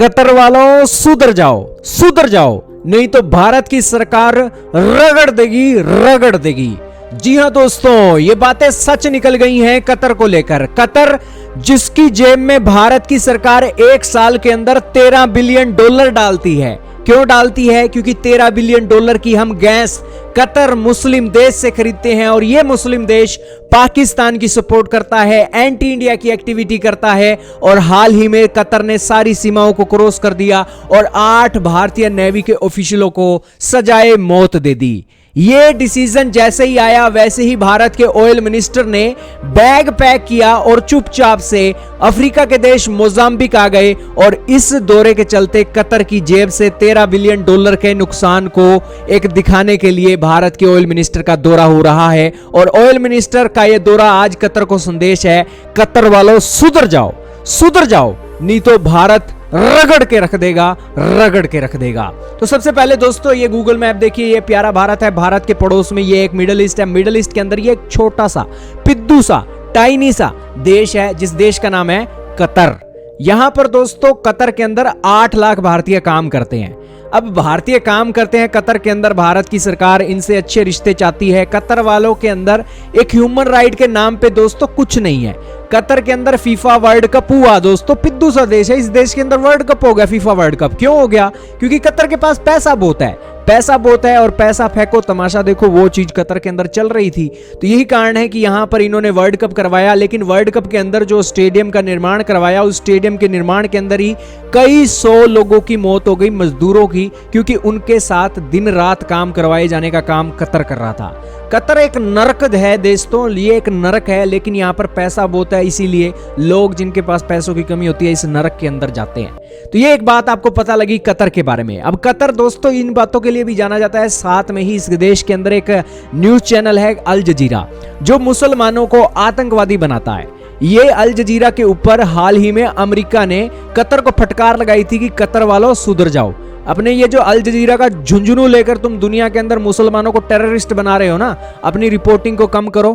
Qatar वालों सुधर जाओ, सुधर जाओ, नहीं तो भारत की सरकार रगड़ देगी। जी हां दोस्तों, ये बातें सच निकल गई हैं कतर को लेकर। कतर जिसकी जेब में भारत की सरकार एक साल के अंदर $13 बिलियन डालती है। क्यों डालती है? क्योंकि $13 बिलियन की हम गैस कतर मुस्लिम देश से खरीदते हैं और यह मुस्लिम देश पाकिस्तान की सपोर्ट करता है, एंटी इंडिया की एक्टिविटी करता है। और हाल ही में कतर ने सारी सीमाओं को क्रॉस कर दिया और 8 भारतीय नेवी के ऑफिशियलों को सजाए मौत दे दी। ये डिसीजन जैसे ही आया वैसे ही भारत के ऑयल मिनिस्टर ने बैग पैक किया और चुपचाप से अफ्रीका के देश मोजाम्बिक आ गए। और इस दौरे के चलते कतर की जेब से $13 बिलियन के नुकसान को एक दिखाने के लिए भारत के ऑयल मिनिस्टर का दौरा हो रहा है। और ऑयल मिनिस्टर का यह दौरा आज कतर को संदेश है, कतर वालों सुधर जाओ, सुधर जाओ, नहीं तो भारत रगड़ के रख देगा, रगड़ के रख देगा। तो सबसे पहले दोस्तों ये गूगल मैप देखिए, ये प्यारा भारत है। भारत के पड़ोस में ये एक मिडिल ईस्ट है। मिडिल ईस्ट के अंदर ये एक छोटा सा पिद्दू सा टाइनी सा देश है जिस देश का नाम है कतर। यहां पर दोस्तों कतर के अंदर 8 लाख भारतीय काम करते हैं। अब भारतीय काम करते हैं कतर के अंदर, भारत की सरकार इनसे अच्छे रिश्ते चाहती है। कतर वालों के अंदर एक ह्यूमन राइट के नाम पे दोस्तों कुछ नहीं है। कतर के अंदर फीफा वर्ल्ड कप हुआ दोस्तों, पिद्दू सा देश है, इस देश के अंदर वर्ल्ड कप हो गया, फीफा वर्ल्ड कप। क्यों हो गया? क्योंकि कतर के पास पैसा बहुत है, पैसा बहुत है और पैसा फेंको तमाशा देखो, वो चीज कतर के अंदर चल रही थी। तो यही कारण है कि यहां पर इन्होंने वर्ल्ड कप करवाया। लेकिन वर्ल्ड कप के अंदर जो स्टेडियम का निर्माण करवाया, उस स्टेडियम के निर्माण के अंदर ही कई 100 लोगों की मौत हो गई, मजदूरों की, क्योंकि उनके साथ दिन रात काम करवाए जाने का काम कतर कर रहा था। कतर एक नरक है दोस्तों, ये एक नरक है, लेकिन यहाँ पर पैसा बहुत है, इसीलिए लोग जिनके पास पैसों की कमी होती है इस नरक के अंदर जाते हैं। तो ये एक बात आपको पता लगी कतर के बारे में। अब कतर दोस्तों इन बातों के लिए भी जाना जाता है। साथ में ही इस देश के अंदर एक न्यूज चैनल है अल जजीरा, जो मुसलमानों को आतंकवादी बनाता है। ये अल जजीरा के ऊपर हाल ही में अमेरिका ने कतर को फटकार लगाई थी कि कतर वालों सुधर जाओ। अपने ये जो अल जजीरा का झुंझुनू लेकर तुम दुनिया के अंदर मुसलमानों को टेररिस्ट बना रहे हो ना, अपनी रिपोर्टिंग को कम करो।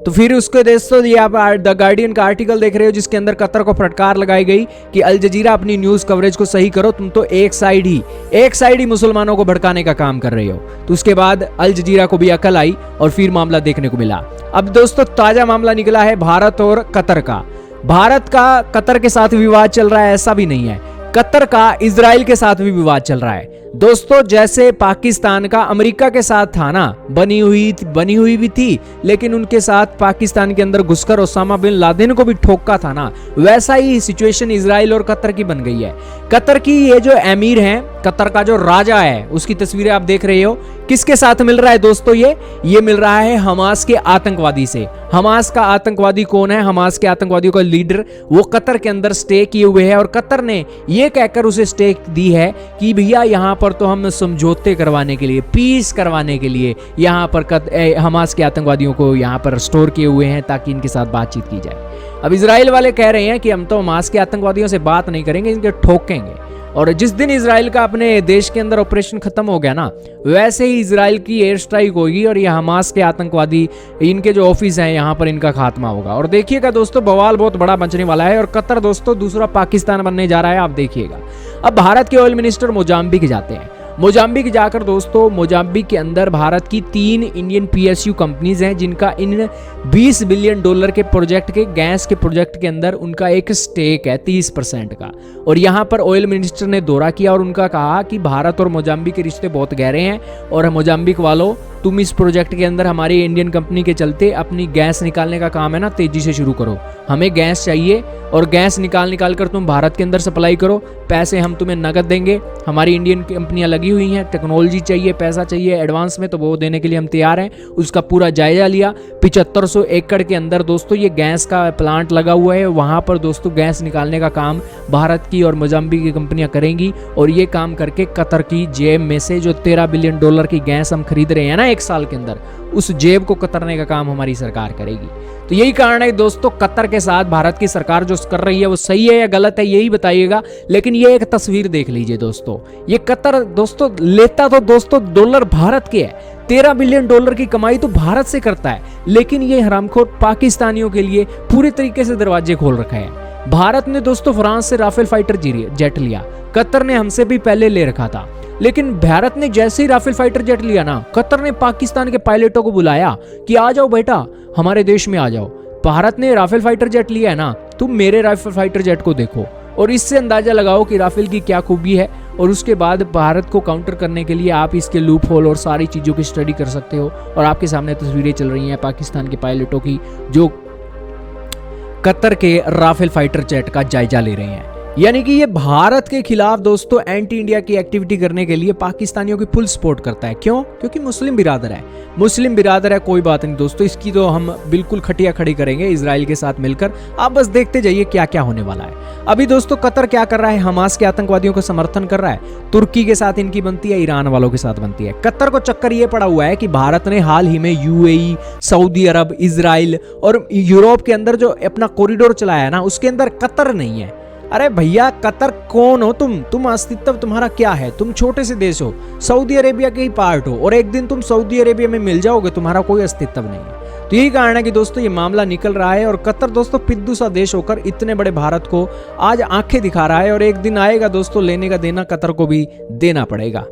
तो फिर उसके दोस्तों ये आप द गार्डियन का आर्टिकल देख रहे हो जिसके अंदर कतर को फटकार लगाई गई कि अल जजीरा अपनी न्यूज कवरेज को सही करो, तुम तो एक साइड ही मुसलमानों को भड़काने का काम कर रहे हो। तो उसके बाद अल जजीरा को भी अकल आई और फिर मामला देखने को मिला। अब दोस्तों ताजा मामला निकला है भारत और कतर का। भारत का कतर के साथ विवाद चल रहा है ऐसा भी नहीं है, कतर का इजराइल के साथ भी विवाद चल रहा है दोस्तों। जैसे पाकिस्तान का अमेरिका के साथ था ना, बनी हुई भी थी, लेकिन उनके साथ पाकिस्तान के अंदर घुसकर ओसामा बिन लादेन को भी ठोका था ना, वैसा ही सिचुएशन इजराइल और कतर की बन गई है। कतर की ये जो अमीर हैं, कतर का जो राजा है, उसकी तस्वीरें आप देख रहे हो, किसके साथ मिल रहा है दोस्तों? ये मिल रहा है हमास के आतंकवादी से। हमास का आतंकवादी कौन है? हमास के आतंकवादियों का लीडर वो कतर के अंदर स्टे किए हुए है और कतर ने ये कहकर उसे स्टे दी है कि भैया यहाँ पर तो हम समझौते करवाने के लिए, पीस करवाने के लिए यहाँ पर हमास के आतंकवादियों को यहाँ पर स्टोर किए हुए हैं ताकि इनके साथ बातचीत की जाए। अब इजराइल वाले कह रहे हैं कि हम तो हमास के आतंकवादियों से बात नहीं करेंगे, इनके ठोकेंगे। और जिस दिन इजराइल का अपने देश के अंदर ऑपरेशन खत्म हो गया ना, वैसे ही इजराइल की एयर स्ट्राइक होगी और ये हमास के आतंकवादी, इनके जो ऑफिस हैं यहाँ पर, इनका खात्मा होगा। और देखिएगा दोस्तों बवाल बहुत बड़ा मचने वाला है और कतर दोस्तों दूसरा पाकिस्तान बनने जा रहा है, आप देखिएगा। अब भारत के ऑयल मिनिस्टर मोजाम्बिक जाते हैं। मोजाम्बिक जाकर दोस्तों, मोजाम्बिक के अंदर भारत की 3 इंडियन PSU कंपनीज हैं जिनका इन $20 बिलियन के प्रोजेक्ट के, गैस के प्रोजेक्ट के अंदर उनका एक स्टेक है 30% का। और यहाँ पर ऑयल मिनिस्टर ने दौरा किया और उनका कहा कि भारत और मोजाम्बिक के रिश्ते बहुत गहरे हैं और मोजाम्बिक वालों तुम इस प्रोजेक्ट के अंदर हमारी इंडियन कंपनी के चलते अपनी गैस निकालने का काम है ना, तेजी से शुरू करो। हमें गैस चाहिए और गैस निकाल कर तुम भारत के अंदर सप्लाई करो, पैसे हम तुम्हें नगद देंगे। हमारी इंडियन कंपनियां लगी हुई हैं, टेक्नोलॉजी चाहिए, पैसा चाहिए एडवांस में, तो वो देने के लिए हम तैयार हैं। उसका पूरा जायजा लिया। 7500 एकड़ के अंदर दोस्तों ये गैस का प्लांट लगा हुआ है। वहां पर दोस्तों गैस निकालने का काम भारत की और मोजाम्बिक की कंपनियां करेंगी और ये काम करके कतर की जेब में से जो $13 बिलियन की गैस हम खरीद रहे हैं ना एक साल के अंदर, उस जेब को कतरने का काम हमारी सरकार करेगी। तो यही कारण है दोस्तों, कतर के साथ भारत की सरकार जो कर रही है वो सही है या गलत है यही बताइएगा। लेकिन ये एक तस्वीर देख लीजिए दोस्तों, ये कतर दोस्तों लेता तो दोस्तों डॉलर भारत के है, $13 बिलियन की कमाई तो भारत से करता है, लेकिन ये हरामखोर पाकिस्तानियों के लिए पूरे तरीके से दरवाजे खोल रखा है। भारत ने दोस्तों फ्रांस से राफेल फाइटर जेट लिया, कतर ने हमसे भी पहले ले रखा था। लेकिन भारत ने जैसे ही राफेल फाइटर जेट लिया ना, कतर ने पाकिस्तान के पायलटों को बुलाया कि आ जाओ बेटा, हमारे देश में आ जाओ। भारत ने राफेल फाइटर जेट लिया है ना, तुम मेरे राफेल फाइटर जेट को देखो, और इससे अंदाजा लगाओ कि राफेल की क्या खूबी है। और उसके बाद भारत को काउंटर करने के लिए आप इसके लूप होल और सारी चीज़ों की स्टडी कर सकते हो। और आपके सामने तस्वीरें चल रही हैं पाकिस्तान के पायलटों की, जो कतर के राफेल फाइटर जेट का जायजा ले रहे हैं। यानी कि ये भारत के खिलाफ दोस्तों एंटी इंडिया की एक्टिविटी करने के लिए पाकिस्तानियों की फुल सपोर्ट करता है। क्यों? क्योंकि मुस्लिम बिरादर है, मुस्लिम बिरादर है, कोई बात नहीं दोस्तों, इसकी तो हम बिल्कुल खटिया खड़ी करेंगे इजराइल के साथ मिलकर। आप बस देखते जाइए क्या क्या होने वाला है। अभी दोस्तों कतर क्या कर रहा है? हमास के आतंकवादियों का समर्थन कर रहा है। तुर्की के साथ इनकी बनती है, ईरान वालों के साथ बनती है। कतर को चक्कर ये पड़ा हुआ है कि भारत ने हाल ही में यूएई, सऊदी अरब, इजराइल और यूरोप के अंदर जो अपना कॉरिडोर चलाया है ना, उसके अंदर कतर नहीं है। अरे भैया, कतर कौन हो तुम अस्तित्व तुम्हारा क्या है? तुम छोटे से देश हो, सऊदी अरेबिया के ही पार्ट हो, और एक दिन तुम सऊदी अरेबिया में मिल जाओगे, तुम्हारा कोई अस्तित्व नहीं है। तो यही कारण है कि दोस्तों ये मामला निकल रहा है, और कतर दोस्तों पिद्दू सा देश होकर इतने बड़े भारत को आज आंखें दिखा रहा है, और एक दिन आएगा दोस्तों लेने का देना कतर को भी देना पड़ेगा।